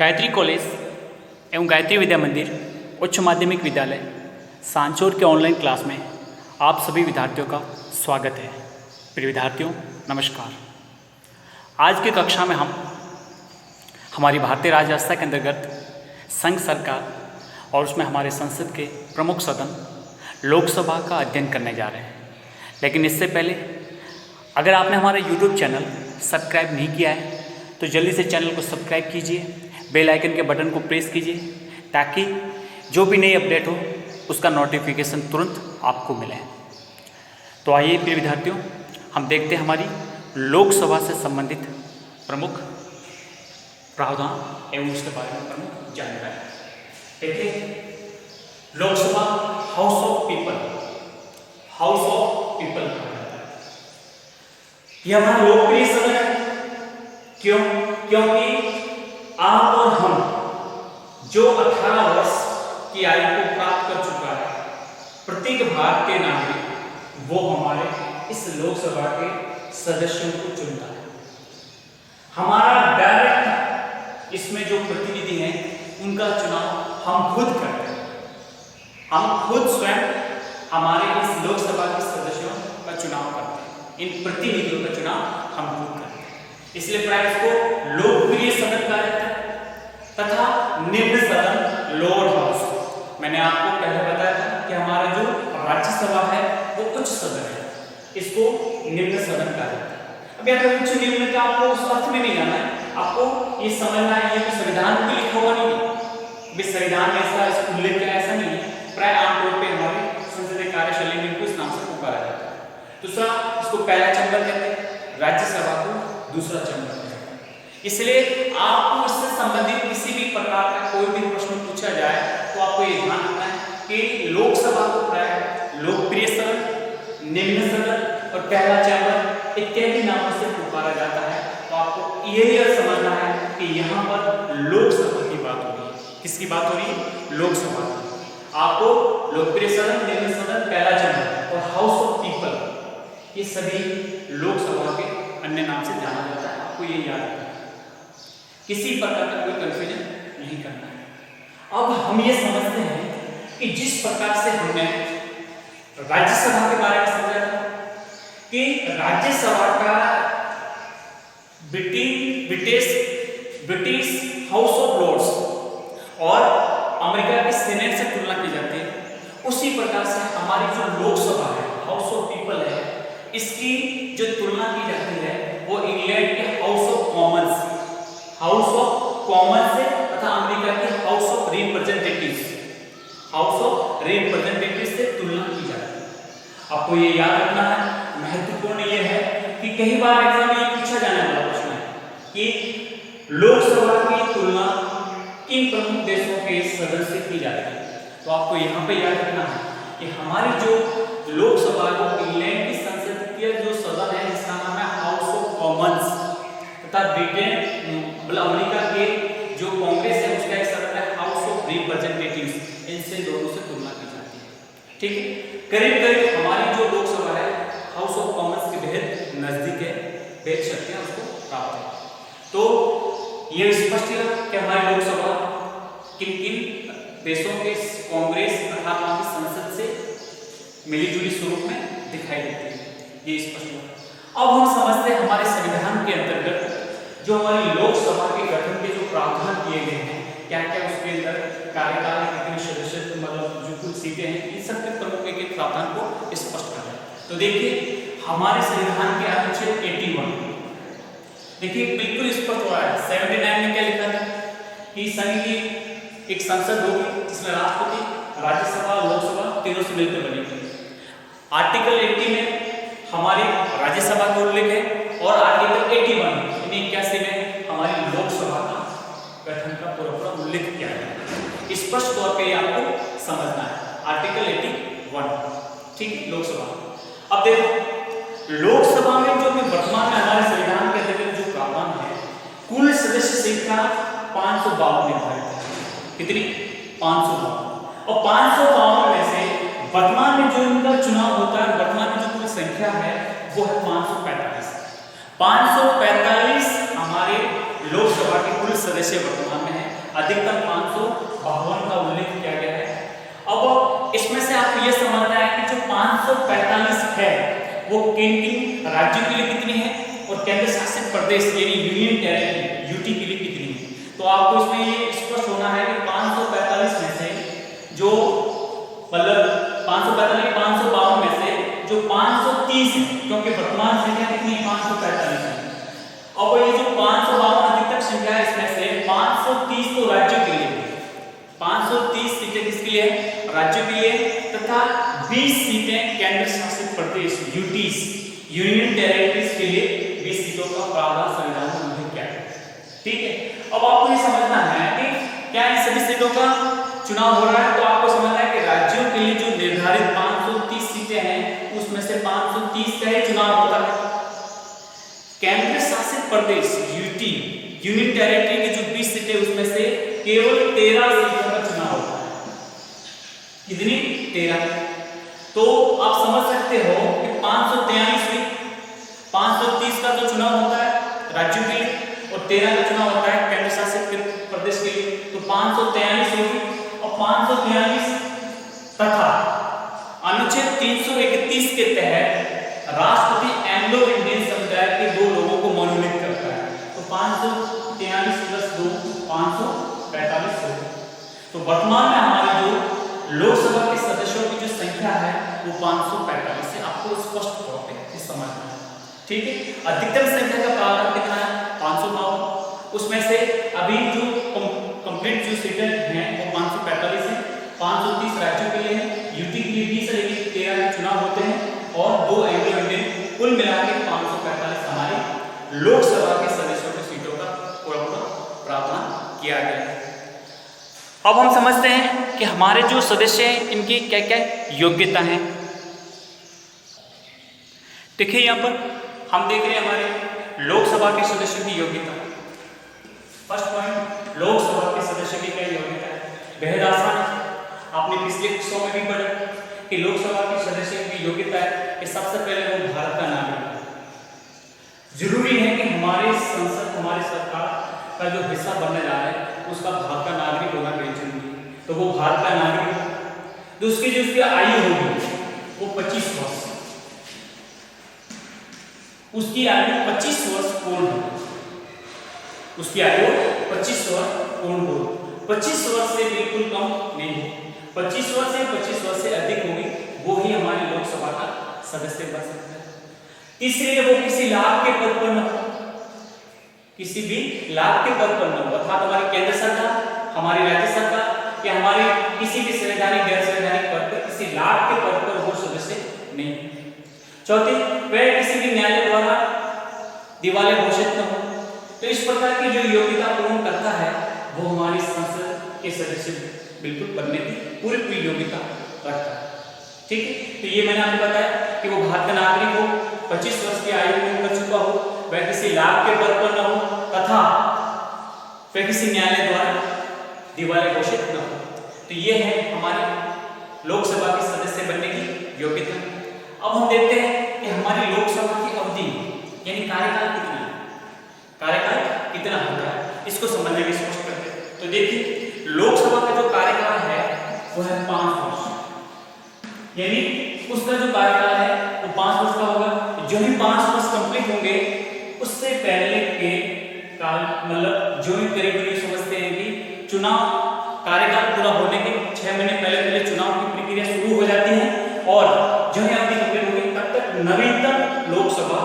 Gayatri college एवं गायत्री विद्या मंदिर उच्च माध्यमिक विद्यालय सांचौर के ऑनलाइन क्लास में आप सभी विद्यार्थियों का स्वागत है। प्रिय विद्यार्थियों नमस्कार। आज की कक्षा में हम हमारी भारतीय राज्य व्यवस्था के अंतर्गत संघ सरकार और उसमें हमारे संसद के प्रमुख सदन लोकसभा का अध्ययन करने जा रहे हैं। लेकिन इससे पहले अगर आपने हमारा YouTube चैनल सब्सक्राइब नहीं किया है तो जल्दी से चैनल को सब्सक्राइब कीजिए, बेल आइकन के बटन को प्रेस कीजिए ताकि जो भी नई अपडेट हो उसका नोटिफिकेशन तुरंत आपको मिले। तो आइए प्रिय विद्यार्थियों, हम देखते हैं हमारी लोकसभा से संबंधित प्रमुख प्रावधान एवं उसके बारे में प्रमुख जानकारी। देखिए, लोकसभा हाउस ऑफ पीपल कहा जाता है। यह हमारा लोकप्रिय सदन है। क्यों? क्योंकि आप और हम जो 18 वर्ष की आयु को प्राप्त कर चुका है, प्रत्येक भारतीय नागरिक वो हमारे इस लोकसभा के सदस्यों को चुनता है। हमारा डायरेक्ट इसमें जो प्रतिनिधि हैं उनका चुनाव हम खुद करते हैं। हम खुद स्वयं हमारे इस लोकसभा के सदस्यों का चुनाव करते हैं। इन प्रतिनिधियों का चुनाव हम खुद करते हैं। इसलिए प्राय इसको लोकप्रिय सदन कहा जाता है तथा निम्न सदन लोअर हाउस। मैंने आपको पहले बताया था कि हमारा जो राज्यसभा है वो उच्च सदन है, इसको निम्न सदन कहा जाता है। अब यहाँ उच्च निम्न का आपको उस अर्थ में नहीं जाना है, आपको ये समझना है ये संविधान में लिखा हुआ नहीं है। संविधान में इसका उल्लेख किया ऐसा नहीं है। प्राय आमतौर पर हमारे संसदीय कार्यशैली में इनको इस नाम से पुकारा जाता है। दूसरा, इसको पहला चैम्बर कहते हैं, राज्यसभा को दूसरा चैम्बर कहते हैं। इसलिए आपको इससे संबंधित किसी भी प्रकार का कोई भी प्रश्न पूछा जाए तो आपको ये ध्यान रखना है कि लोकसभा को प्राय लोकप्रिय सदन, निम्न सदन और पहला चैम्बर इत्यादि नामों से पुकारा जाता है। तो आपको यही समझना है कि यहाँ पर लोकसभा की बात हो रही है। किसकी बात हो रही है? लोकसभा की। आपको लोकप्रिय सदन, निम्न सदन, पहला चैम्बर और हाउस ऑफ पीपल ये सभी लोकसभा के अन्य नाम से जाना जाता है। आपको ये याद रखना है, किसी प्रकार का कोई कंफ्यूजन नहीं करना है। अब हम ये समझते हैं कि जिस प्रकार से हमने राज्यसभा के बारे में समझा था कि राज्यसभा का ब्रिटिश हाउस ऑफ लॉर्ड्स और अमेरिका के सीनेट से तुलना की जाती है, उसी प्रकार से हमारी जो लोकसभा है, हाउस ऑफ पीपल है, इसकी जो तुलना की जाती है वो इंग्लैंड के हाउस ऑफ कॉमन्स से तथा अमेरिका के हाउस ऑफ रिप्रेजेंटेटिव्स से तुलना की जाती है। आपको ये याद रखना है। महत्वपूर्ण ये है कि कई बार एग्जाम में ये पूछा जाने वाला प्रश्न है कि लोकसभा की तुलना किन प्रमुख देशों के सदन से की जाती है। तो आपको यहाँ पे याद रखना है कि हमारी जो लोकसभा को इंग्लैंड की संसदीय जो सदन है जिसका नाम है हाउस ऑफ कॉमन्स तथा ब्रिटेन अमेरिका के जो कांग्रेस है उसका एक सदन है हाउस ऑफ रिप्रेजेंटेटिव्स, इनसे दोनों से तुलना की जाती है। ठीक है, करीब करीब हमारी जो लोकसभा है हाउस ऑफ कॉमन्स के बेहद नजदीक है, बेहद शक्तियां उसको प्राप्त है। तो ये स्पष्ट है कि हमारी लोकसभा किन किन देशों के कांग्रेस तथा वहां की संसद से मिलीजुली स्वरूप में दिखाई देती है, ये स्पष्ट है। अब हम समझते हैं हमारे संविधान के अंतर्गत जो हमारी लोकसभा के गठन के जो प्रावधान किए गए हैं, क्या क्या उसके अंदर कार्यकाल है, कितने सदस्य, मतलब जो कुल सीटें हैं, इन सब के प्रमुख एक प्रावधान को स्पष्ट कर रहे हैं। तो देखिए हमारे संविधान के अनुच्छेद 81 देखिए बिल्कुल स्पष्ट हुआ है। 79 में क्या लिखा था कि संघ की एक संसद होगी जिसमें राष्ट्रपति, राज्यसभा, लोकसभा तीनों से मिलकर बनेगी। आर्टिकल 80 में हमारी राज्यसभा का उल्लेख है और आर्टिकल 81 में हमारी लोकसभा का गठन का पूरा उल्लेख किया है। स्पष्ट तौर पे आपको समझना है आर्टिकल 81। ठीक है, लोकसभा। अब देखो लोकसभा में जो वर्तमान में हमारे संविधान के अंतर्गत जो प्रावधान है, कुल सदस्य संख्या 552 निर्धारित है। कितनी? 552। और 552 में से वर्तमान में जो इनका चुनाव होता है, वर्तमान में जो कुल संख्या है वो है 545 हमारे लोकसभा के कुल सदस्य वर्तमान में है। अधिकतम 552 का उल्लेख किया गया है। अब इसमें से आपको यह समझना है कि जो 545 है वो किन राज्यों के लिए कितनी है और केंद्र शासित प्रदेश यानी यूनियन टेरिटरी यूटी के लिए कितनी है। तो आपको इसमें ये स्पष्ट होना है कि 545 में से जो मतलब 545 552 में से जो 530 है, क्योंकि वर्तमान संख्या कितनी है 545 है। अब ये जो 552 अधिकतम संख्या है इसमें से 530 तो राज्यों के लिए, 530 सीटें किसके लिए है राज्यों के लिए, तथा 20 सीटें केंद्र शासित प्रदेश यूटीज यूनियन टेरिटरीज के लिए 20 सीटों का प्रावधान संविधान में उल्लेख किया है। ठीक है, अब आपको ये समझना है कि क्या इन सभी सीटों का चुनाव हो रहा है। तो आपको समझना है कि राज्यों के लिए जो निर्धारित 530 सीटें हैं उसमें से 530 का ही चुनाव होता है। केंद्र शासित प्रदेश यूटी यूनियन टेरिटरी की जो 20 सीटें उसमें से केवल 13 सीटों का चुनाव होता है। कितनी 13। तो आप समझ सकते हो कि 543 में 530 का जो चुनाव होता है राज्यों के लिए और 13 का चुनाव होता है केंद्र शासित प्रदेश के लिए, तो 543 होगी। और 543 तथा अनुच्छेद 331 के तहत राष्ट्रपति एंग्लो इंडियन समुदाय के 2 लोगों को मनोनीत करता है। तो 543 प्लस 2 545 होगी। तो वर्तमान में हमारे जो लोकसभा के सदस्यों की जो संख्या है वो 545 है। आपको स्पष्ट तौर पे समझना है। ठीक है, अधिकतम संख्या का प्रावधान कितना है 552। उसमें से अभी जो कंप्लीट जो सीटें हैं वो 545 है। 530 राज्यों के लिए है, यूटी के लिए 20 है, लेकिन 13 के चुनाव होते हैं और 2 एंग्लो इंडियन, कुल मिलाकर 545 हमारे लोकसभा के सदस्यों की सीटों का पूरा प्रावधान किया गया है। अब हम समझते हैं कि हमारे जो सदस्य हैं इनकी क्या क्या योग्यता है। देखिए यहाँ पर हम देख रहे हैं हमारे लोकसभा के सदस्यों की योग्यता। फर्स्ट पॉइंट, लोकसभा के सदस्य की क्या योग्यता है, बेहद आसान है। आपने पिछले किस्सों में भी पढ़ा कि लोकसभा के सदस्य की योग्यता है कि सबसे पहले वो भारत का नागरिक है। जरूरी है कि हमारे संसद हमारी सरकार का जो हिस्सा बनने जा रहा है उसका भारत का नागरिक होना बेहद जरूरी है। तो वो भारत का नागरिक है। तो उसकी जो उसकी आयु होगी वो 25 वर्ष, उसकी आयु 25 वर्ष पूर्ण होगी। उसकी आयु 25 वर्ष पूर्ण होगी। 25 वर्ष से बिल्कुल कम नहीं है। 25 वर्ष या 25 वर्ष से अधिक होगी वो ही हमारी लोकसभा का सदस्य बन सकता है। तीसरे, वो किसी लाभ के पद पर न हो, किसी भी लाभ के पद पर न हो, अर्थात हमारी केंद्र सरकार, हमारी राज्य सरकार या हमारे किसी भी संवैधानिक गैर संवैधानिक पद पर किसी लाभ के पद पर वो सदस्य नहीं। चौथी, वह किसी भी न्यायालय द्वारा दिवालिया घोषित न हो। तो इस प्रकार की जो योग्यता पूर्ण करता है वो हमारी संसद के सदस्य बिल्कुल बनने की पूरी योग्यता रखता है। ठीक है, तो ये मैंने आपको बताया कि वो भारत का नागरिक हो, 25 वर्ष की आयु पूर्ण कर चुका हो, वह किसी लाभ के पद पर न हो तथा वह किसी न्यायालय द्वारा दिवालिया घोषित न हो। तो ये है हमारे लोकसभा के सदस्य बनने की योग्यता। अब हम देखते हैं कि हमारी लोकसभा की अवधि यानी कार्यकाल कितना है, कार्यकाल कितना होता है, इसको समझने की कोशिश करते हैं। तो देखिए, लोकसभा का जो कार्यकाल है वो है 5 वर्ष, यानी उसका जो कार्यकाल है वो 5 वर्ष का होगा। जो ही 5 वर्ष कंप्लीट होंगे उससे पहले के काल मतलब जो ही करीब समझते हैं कि चुनाव कार्यकाल पूरा होने के 6 महीने पहले चुनाव की प्रक्रिया शुरू हो जाती है और जो ही अवधि कंप्लीट होगी तब तक नवीनतम लोकसभा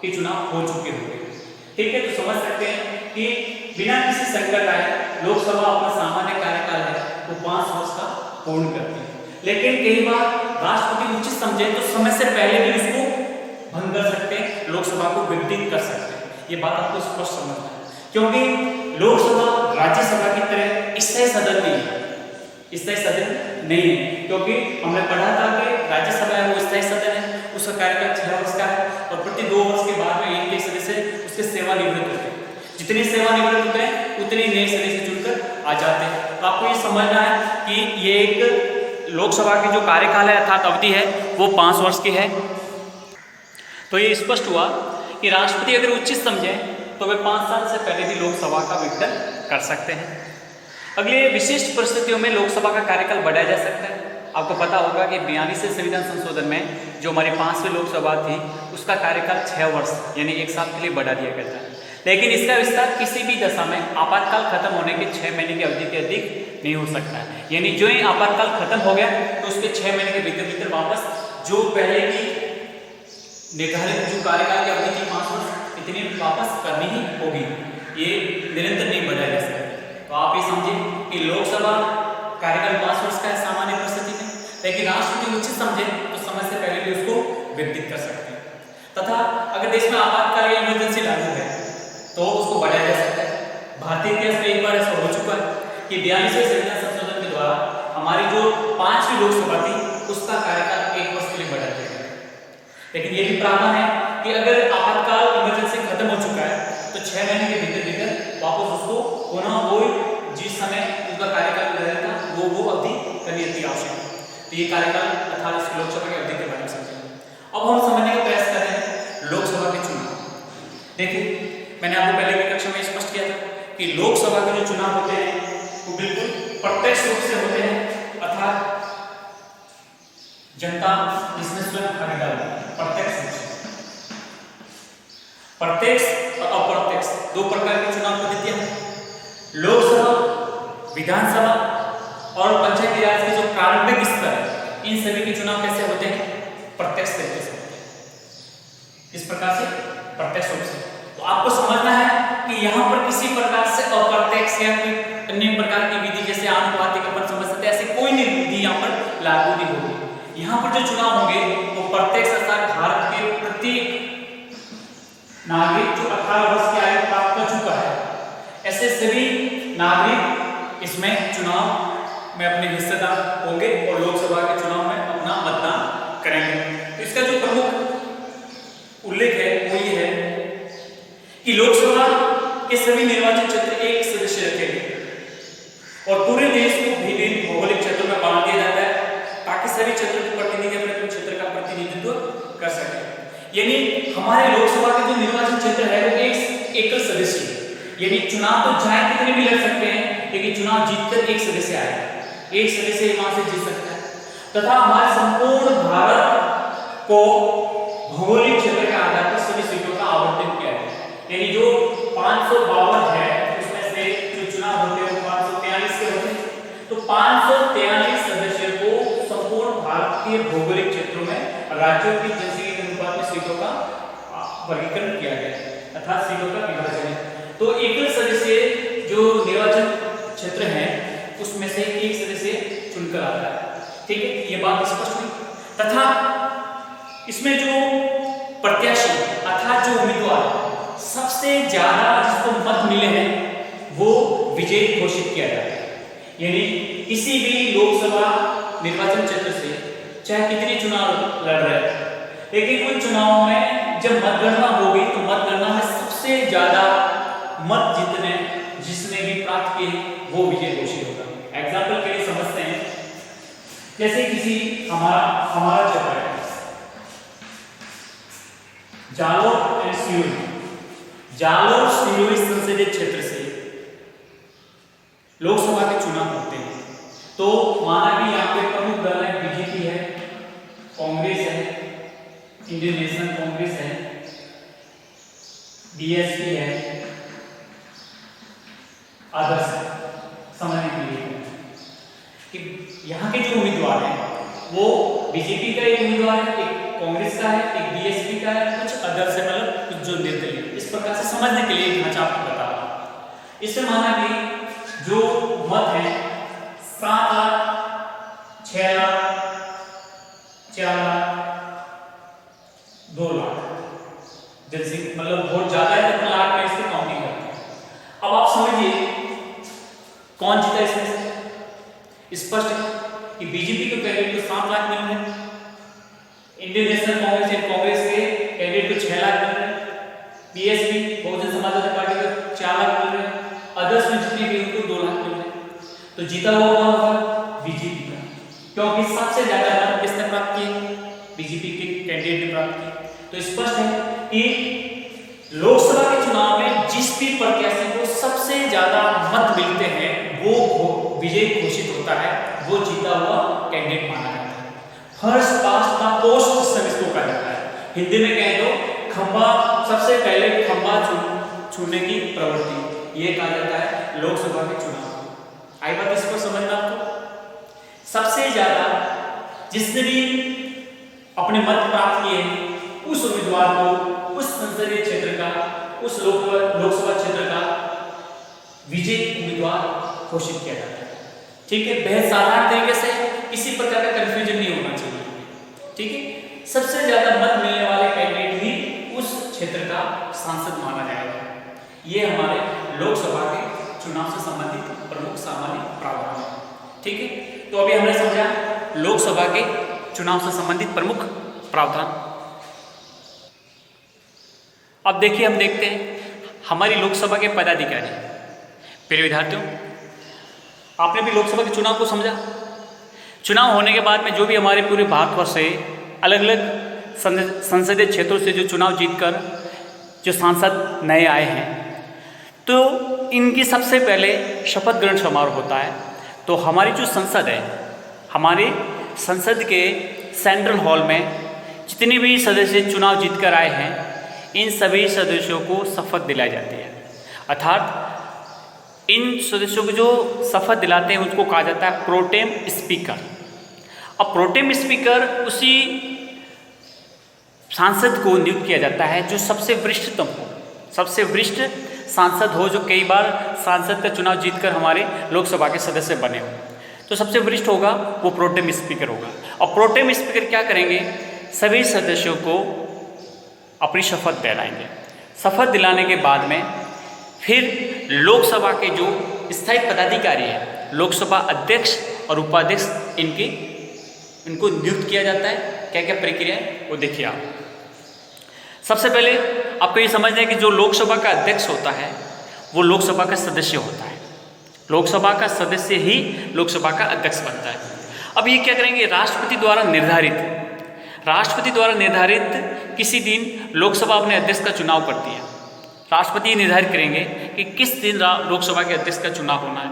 के चुनाव हो चुके होंगे। ठीक है, तो समझ सकते हैं कि बिना किसी संकट आए लोकसभा अपना सामान्य कार्यकाल है वो 5 वर्ष का पूर्ण करती है। लेकिन कई बार राष्ट्रपति उचित समझे तो समय से पहले भी उसको भंग कर सकते हैं, लोकसभा को विघटित कर सकते हैं। ये बात आपको स्पष्ट समझना है, क्योंकि लोकसभा राज्यसभा की तरह स्थायी सदन नहीं है, स्थायी सदन नहीं है। क्योंकि हमने पढ़ा था कि राज्यसभा है वो स्थायी सदन है, उसका कार्यकाल 6 वर्ष का है और प्रति 2 वर्ष के बाद में एक सदस्य उसके सेवानिवृत्त होते हैं। जितने सेवानिवृत्त होते हैं उतने नए सदस्य जुड़कर आ जाते हैं। तो आपको ये समझना है कि ये एक लोकसभा की जो कार्यकाल है अर्थात अवधि है वो 5 वर्ष की है। तो ये स्पष्ट हुआ कि राष्ट्रपति अगर उचित समझे तो वे 5 साल से पहले भी लोकसभा का विघटन कर सकते हैं। अगले विशिष्ट परिस्थितियों में लोकसभा का कार्यकाल बढ़ाया जा सकता है। आपको पता होगा कि 42वें संविधान संशोधन में जो हमारी 5वीं लोकसभा थी उसका कार्यकाल 6 वर्ष यानी 1 साल के लिए बढ़ा दिया गया था, लेकिन इसका विस्तार किसी भी दशा में आपातकाल खत्म होने के 6 महीने की अवधि के अधिक नहीं हो सकता है। यानी जो ही आपातकाल खत्म हो गया तो उसके 6 महीने के भीतर भीतर वापस जो पहले की निर्धारित जो कार्यकाल की अवधि थी 5 वर्ष इतनी वापस करनी ही होगी, ये निरंतर नहीं बढ़ाया जा सकता। तो आप ये समझिए कि लोकसभा कार्यकाल 5 वर्ष का है सामान्य परिस्थिति में, लेकिन राष्ट्रपति उचित समझे तो समय से पहले भी उसको व्यतीत कर सकते हैं। तथा अगर देश में आपातकाल या इमरजेंसी लागू है तो उसको बढ़ाया जा सकता है। भारतीय इतिहास में एक बार ऐसा हो चुका है कि 42वें संविधान संशोधन के द्वारा हमारी जो 5वीं लोकसभा थी उसका कार्यकाल 1 वर्ष के लिए बढ़ा दिया गया। लेकिन ये भी प्रावधान है कि अगर आपातकाल इमरजेंसी खत्म हो चुका है तो 6 महीने के भीतर भीतर वापस उसको पुनः वो जिस समय उनका कार्यकाल रहेगा वो अवधि करनी अति आवश्यक है। तो ये कार्यकाल अर्थात इस लोकसभा की अवधि के बारे में समझेंगे। अब हम समझने का प्रयास कर रहे हैं लोकसभा के चुनाव। देखिए मैंने आपको पहले की कक्षा में स्पष्ट किया था कि लोकसभा के जो चुनाव होते हैं वो बिल्कुल प्रत्यक्ष रूप से होते हैं अर्थात जनता इसमें स्वयं भागीदार होती है। प्रत्यक्ष रूप से, प्रत्यक्ष और अप्रत्यक्ष दो प्रकार की चुनाव पद्धतियां हैं। लोकसभा, विधानसभा और पंचायती राज के जो प्रारंभिक स्तर है इन सभी के चुनाव कैसे होते हैं? प्रत्यक्ष तरीके से होते हैं। इस प्रकार से प्रत्यक्ष रूप से। तो आपको समझना है कि यहाँ पर किसी प्रकार से अप्रत्यक्ष या कोई अन्य प्रकार की विधि जैसे आनुपातिक अपन समझ सकते हैं ऐसी कोई विधि यहाँ पर लागू नहीं होगी। यहाँ पर जो चुनाव होंगे वो प्रत्यक्ष अर्थात भारत के प्रत्येक नागरिक जो 18 वर्ष की आयु प्राप्त कर चुका है ऐसे सभी नागरिक इसमें चुनाव में अपने हिस्सेदार होंगे और लोकसभा के चुनाव में अपना मतदान करेंगे। तो इसका जो प्रमुख उल्लेख है वो ये है कि लोकसभा के सभी निर्वाचन क्षेत्र एक सदस्य रखे गए और पूरे देश को विभिन्न भौगोलिक क्षेत्रों में बांट दिया जाता है ताकि सभी क्षेत्रों के प्रतिनिधि अपने क्षेत्र का प्रतिनिधित्व कर सके। यानी हमारे लोकसभा के जो निर्वाचन क्षेत्र है वो एक एकल सदस्य है। यानी चुनाव तो चाहे कितने भी लड़ सकते हैं लेकिन चुनाव जीतकर एक सदस्य आएगा, एक सदस्य वहां से जीत सकता है। तथा हमारे संपूर्ण भारत को भौगोलिक क्षेत्र के आधार पर सभी सीटों का आवंटन किया गया। यानी जो 552 है उसमें से जो चुनाव होते हैं वो 543 के होते हैं। तो 543 सदस्यों को संपूर्ण भारत के भौगोलिक क्षेत्रों में राज्यों की जनसंख्या के अनुपात में सीटों का वर्गीकरण किया गया है अर्थात सीटों का विभाजन है। तो एकल सदस्य जो निर्वाचन क्षेत्र है उसमें से एक सदस्य चुनकर आता है। ठीक है, ये बात स्पष्ट हुई। तथा इसमें जो प्रत्याशी अर्थात जो उम्मीदवार सबसे ज्यादा जिसको मत मिले हैं वो विजयी घोषित किया जाता है। यानी किसी भी लोकसभा निर्वाचन क्षेत्र से चाहे कितने चुनाव लड़ रहे हैं लेकिन उन चुनावों में जब मतगणना होगी तो मतगणना में सबसे ज्यादा मत जिसने भी प्राप्त किए वो विजय घोषित होगा। एग्जाम्पल के लिए समझते हैं जैसे किसी हमारा क्षेत्र है जालोर सिरोही संसदीय क्षेत्र से लोकसभा के चुनाव होते हैं तो माना कि यहाँ पे प्रमुख दल है बीजेपी है, कांग्रेस है, इंडियन नेशनल कांग्रेस है, बीएसपी है, आदर्श समझने के लिए कि यहाँ के जो उम्मीदवार हैं वो बीजेपी का एक उम्मीदवार है, एक कांग्रेस का है, एक बीएसपी का है, कुछ अदर्स है, मतलब कुछ जो निर्दलीय। इस प्रकार से समझने के लिए ढांचा आपको बता रहा हूं। इससे माना कि जो मत है 7 लाख, 6 लाख, 4 लाख, 2 लाख जनसंख्या मतलब वोट ज्यादा है तो लाख में इसकी काउंटिंग करते हैं। अब आप समझिए कौन जीता इसमें से? स्पष्ट है कि बीजेपी के कैंडिडेट को 7 लाख मिल रहे हैं, इंडियन नेशनल कांग्रेस के कैंडिडेट को 6 लाख मिल रहे हैं, बीएसपी बहुजन समाजवादी पार्टी को 4 लाख मिल रहे हैं, अदर्स में जितने भी उनको 2 लाख मिल रहे हैं। तो जीता हुआ कौन होगा? बीजेपी का, क्योंकि सबसे ज्यादा मत किसने प्राप्त किए? बीजेपी के कैंडिडेट ने प्राप्त किए। तो स्पष्ट है कि लोकसभा के चुनाव में जिस भी प्रत्याशी को सबसे ज्यादा मत मिलते हैं वो विजयी घोषित होता है, वो जीता हुआ कैंडिडेट माना जाता है। First past the post system इसको कहा जाता है। हिंदी में कहें तो खंबा, सबसे पहले खंबा छूने की प्रवृत्ति, ये कहा जाता है लोकसभा के चुनाव। आई बात इसको समझना आपको? सबसे ज्यादा जिसने भी अपने मत प्राप्त किए उस उम्मीदवार को उस संसदीय क्षेत्र का, उस लोकसभा क्षेत्र का विजयी उम्मीदवार घोषित किया जाता है। ठीक है, बेहद साधारण तरीके से, किसी प्रकार का कंफ्यूजन नहीं होना चाहिए। ठीक है, सबसे ज्यादा मत मिलने वाले कैंडिडेट ही उस क्षेत्र का सांसद माना जाएगा। ये हमारे लोकसभा के चुनाव से संबंधित प्रमुख सामान्य प्रावधान है। ठीक है, तो अभी हमने समझा लोकसभा के चुनाव से संबंधित प्रमुख प्रावधान। अब देखिए, हम देखते हैं हमारी लोकसभा के पदाधिकारी। प्रिय विद्यार्थियों, आपने भी लोकसभा के चुनाव को समझा। चुनाव होने के बाद में जो भी हमारे पूरे भारतवर्ष से अलग अलग संसदीय क्षेत्रों से जो चुनाव जीतकर जो सांसद नए आए हैं, तो इनकी सबसे पहले शपथ ग्रहण समारोह होता है। तो हमारी जो संसद है, हमारे संसद के सेंट्रल हॉल में जितने भी सदस्य चुनाव जीतकर आए हैं, इन सभी सदस्यों को शपथ दिलाई जाती है। अर्थात इन सदस्यों को जो शपथ दिलाते हैं उसको कहा जाता है प्रोटेम स्पीकर। अब प्रोटेम स्पीकर उसी सांसद को नियुक्त किया जाता है जो सबसे वरिष्ठतम हो, सबसे वरिष्ठ सांसद हो, जो कई बार सांसद का चुनाव जीतकर हमारे लोकसभा के सदस्य बने हो। तो सबसे वरिष्ठ होगा वो प्रोटेम स्पीकर होगा। और प्रोटेम स्पीकर क्या करेंगे? सभी सदस्यों को अपनी शपथ दिलाएंगे। शपथ दिलाने के बाद में फिर लोकसभा के जो स्थायी पदाधिकारी हैं, लोकसभा अध्यक्ष और उपाध्यक्ष, इनको नियुक्त किया जाता है। क्या क्या प्रक्रिया है वो देखिए आप। सबसे पहले आपको ये समझना है कि जो लोकसभा का अध्यक्ष होता है वो लोकसभा का सदस्य होता है। लोकसभा का सदस्य ही लोकसभा का अध्यक्ष बनता है। अब ये क्या करेंगे? राष्ट्रपति द्वारा निर्धारित किसी दिन लोकसभा अपने अध्यक्ष का चुनाव करती है। राष्ट्रपति ये निर्धारित करेंगे कि किस दिन लोकसभा के अध्यक्ष का चुनाव होना है।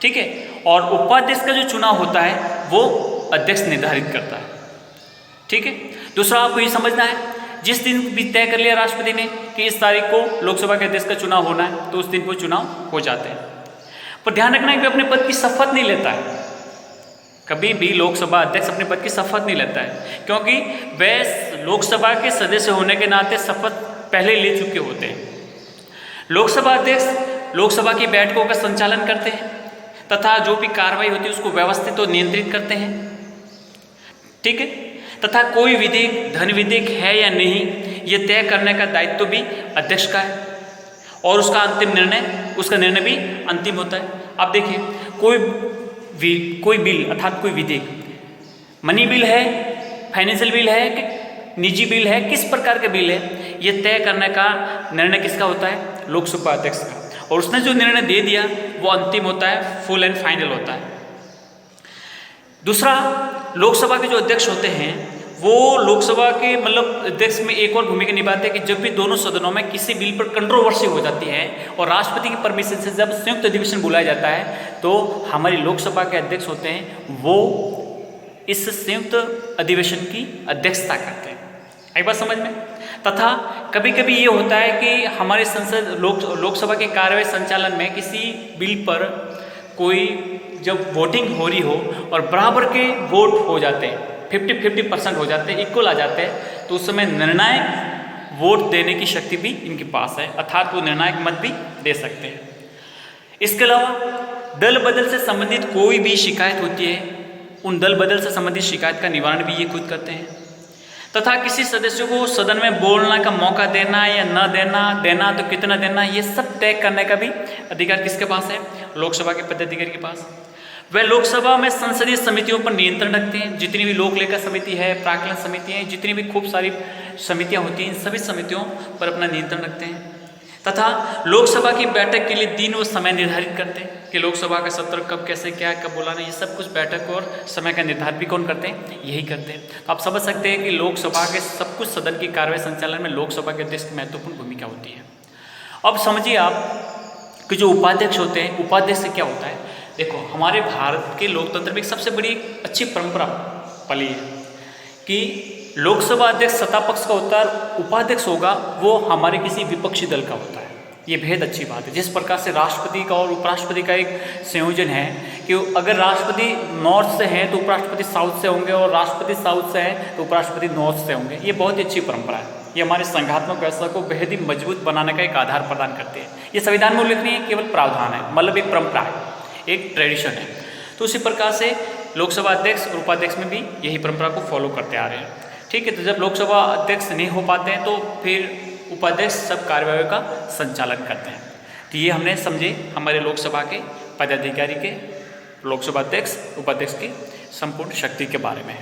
ठीक है, और उपाध्यक्ष का जो चुनाव होता है वो अध्यक्ष निर्धारित करता है। ठीक है, दूसरा आपको ये समझना है, जिस दिन भी तय कर लिया राष्ट्रपति ने कि इस तारीख को लोकसभा के अध्यक्ष का चुनाव होना है, तो उस दिन वो चुनाव हो जाते हैं। पर ध्यान रखना है कि अपने पद की शपथ नहीं लेता है। कभी भी लोकसभा अध्यक्ष अपने पद की शपथ नहीं लेता है, क्योंकि वह लोकसभा के सदस्य होने के नाते शपथ पहले ले चुके होते हैं। लोकसभा अध्यक्ष लोकसभा की बैठकों का संचालन करते हैं तथा जो भी कार्रवाई होती है उसको व्यवस्थित और नियंत्रित करते हैं। ठीक है, तथा कोई विधेयक धन विधेयक है या नहीं, ये तय करने का दायित्व भी अध्यक्ष का है और उसका निर्णय भी अंतिम होता है। अब देखिए, कोई बिल अर्थात कोई विधेयक, मनी बिल है, फाइनेंशियल बिल है कि निजी बिल है, किस प्रकार का बिल है, ये तय करने का निर्णय किसका होता है? लोकसभा अध्यक्ष का। और उसने जो निर्णय दे दिया वो अंतिम होता है, फुल एंड फाइनल होता है। दूसरा, लोकसभा के जो अध्यक्ष होते हैं वो लोकसभा के अध्यक्ष में एक और भूमिका निभाते हैं कि जब भी दोनों सदनों में किसी बिल पर कंट्रोवर्सी हो जाती है और राष्ट्रपति की परमिशन से जब संयुक्त अधिवेशन बुलाया जाता है, तो हमारी लोकसभा के अध्यक्ष होते हैं वो इस संयुक्त अधिवेशन की अध्यक्षता करते हैं। एक बात समझ में? तथा कभी कभी ये होता है कि हमारे लोकसभा के कार्यवाही संचालन में किसी बिल पर कोई जब वोटिंग हो रही हो और बराबर के वोट हो जाते हैं, 50-50% हो जाते हैं, इक्वल आ जाते हैं, तो उस समय निर्णायक वोट देने की शक्ति भी इनके पास है, अर्थात वो निर्णायक मत भी दे सकते हैं। इसके अलावा दल बदल से संबंधित कोई भी शिकायत होती है, उन दल बदल से संबंधित शिकायत का निवारण भी ये खुद करते हैं। तथा किसी सदस्य को सदन में बोलने का मौका देना या न देना तो कितना देना, ये सब तय करने का भी अधिकार किसके पास है? लोकसभा के पदाधिकारी के पास। वह लोकसभा में संसदीय समितियों पर नियंत्रण रखते हैं। जितनी भी लोक लेखा समिति है, प्राक्कलन समिति है, जितनी भी खूब सारी समितियां होती हैं, इन सभी समितियों पर अपना नियंत्रण रखते हैं। तथा लोकसभा की बैठक के लिए दिन व समय निर्धारित करते हैं कि लोकसभा का सत्र कब, कैसे, क्या, कब बुलाना, ये सब कुछ बैठक और समय का निर्धारण भी कौन करते हैं? यही करते हैं। तो आप समझ सकते हैं कि लोकसभा के सब कुछ सदन की कार्यवाही संचालन में लोकसभा के अध्यक्ष की महत्वपूर्ण भूमिका होती है। अब समझिए आप कि जो उपाध्यक्ष होते हैं, उपाध्यक्ष से क्या होता है? देखो हमारे भारत के लोकतंत्र में एक सबसे बड़ी अच्छी परंपरा पली है कि लोकसभा अध्यक्ष सत्ता पक्ष का होता है, उपाध्यक्ष होगा वो हमारे किसी विपक्षी दल का होता है। ये बेहद अच्छी बात है। जिस प्रकार से राष्ट्रपति का और उपराष्ट्रपति का एक संयोजन है कि अगर राष्ट्रपति नॉर्थ से हैं तो उपराष्ट्रपति साउथ से होंगे, और राष्ट्रपति साउथ से हैं तो उपराष्ट्रपति नॉर्थ से होंगे। ये बहुत ही अच्छी परंपरा है। ये हमारे संघात्मक व्यवस्था को बेहद ही मजबूत बनाने का एक आधार प्रदान करती है। ये संविधान में उल्लेख नहीं है, केवल प्रावधान है, मतलब एक परंपरा है, एक ट्रेडिशन है। तो उसी प्रकार से लोकसभा अध्यक्ष और उपाध्यक्ष में भी यही परंपरा को फॉलो करते आ रहे हैं। ठीक है, तो जब लोकसभा अध्यक्ष नहीं हो पाते हैं तो फिर उपाध्यक्ष सब कार्यवाही का संचालन करते हैं। तो ये हमने समझे हमारे लोकसभा के पदाधिकारी के, लोकसभा अध्यक्ष उपाध्यक्ष की संपूर्ण शक्ति के बारे में।